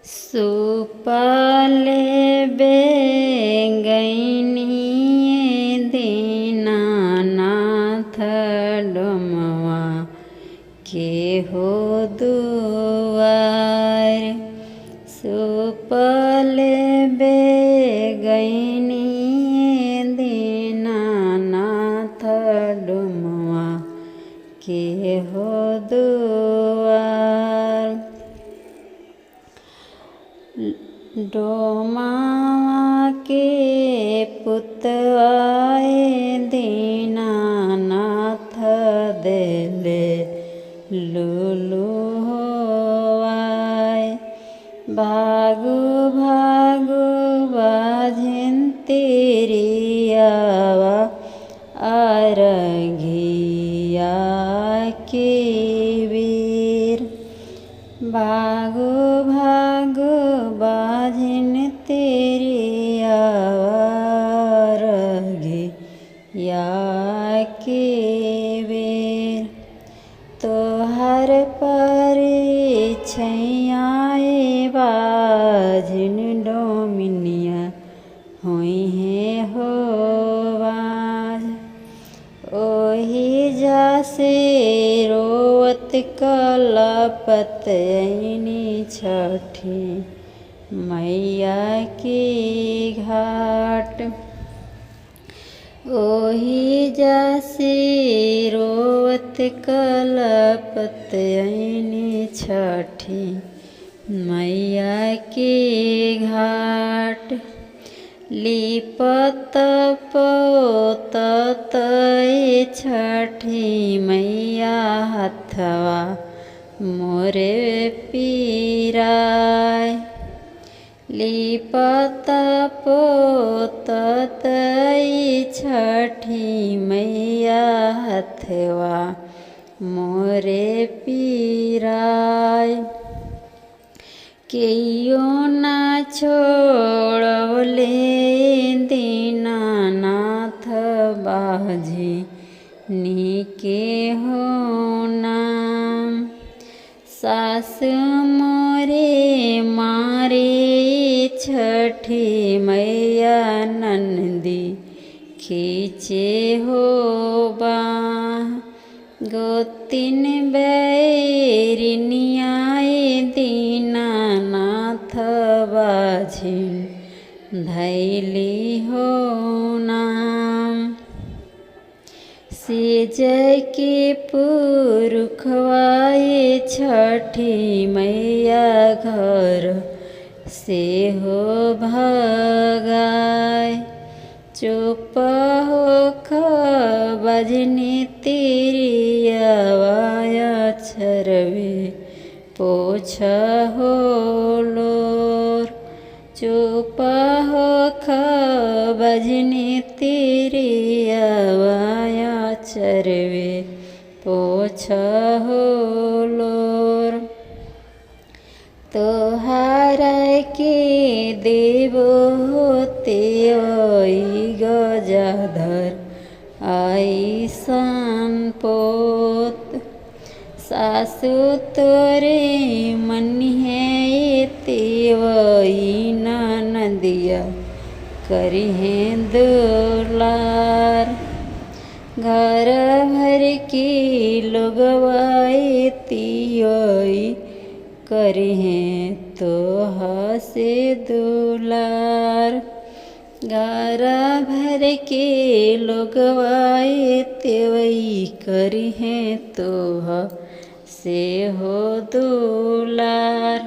सुपले बेगैनिए दीनानाथ डोमवा के हो दुआर। सुपले बेगैनिए दीनानाथ डोमवा के हो दुआर। डोमवा के पुतवाए दीनानाथ देले लुलु होवाए। भागु भागु बाझिन तिरियावा अरघिया के वीर। भागु भागु बाझिन तिरियावा अरघिया के वीर। तोहर परिछैयाए बाझिन डोमिनिया हुई है हो बाझ। ओही जासे रोवत कलपत ऐनी छठी मैया की घाट। ओही जासे रोवत कलपत ऐनी छठी मैया की घाट। लिपत पोतत छठी मैया हथवा मोरे पीराय। लिपत पोतत छठी मैया हथवा मोरे पीराय। केयो ना छोड़वले दीनानाथ बाझिनी के हो नाम। सास मोरे मारे छठी मैया नंदी खींचे हो बाँह। गोतिन बैरिनियाए दीनानाथ बाझिन धैली हो नाम। सेजय के पुरखवाए छठी मैया घर से हो भगाय। चुप होख बाझिनी तिरियावा अक्षरवे पोछ हो लोर। चुप होख बाझिनी तिरियावा अक्षरवे पोछ हो लोर। तोहारा के देवो होते गजाधर ऐसन पोत। सासु तोरे मनिहे तेवई नदिया करिहे दुलार। घर भर की लोगवाए तियोई करिहे तोह से दुलार। घर भर के लोगवाए तेवई करिहे तोह से हो दुलार।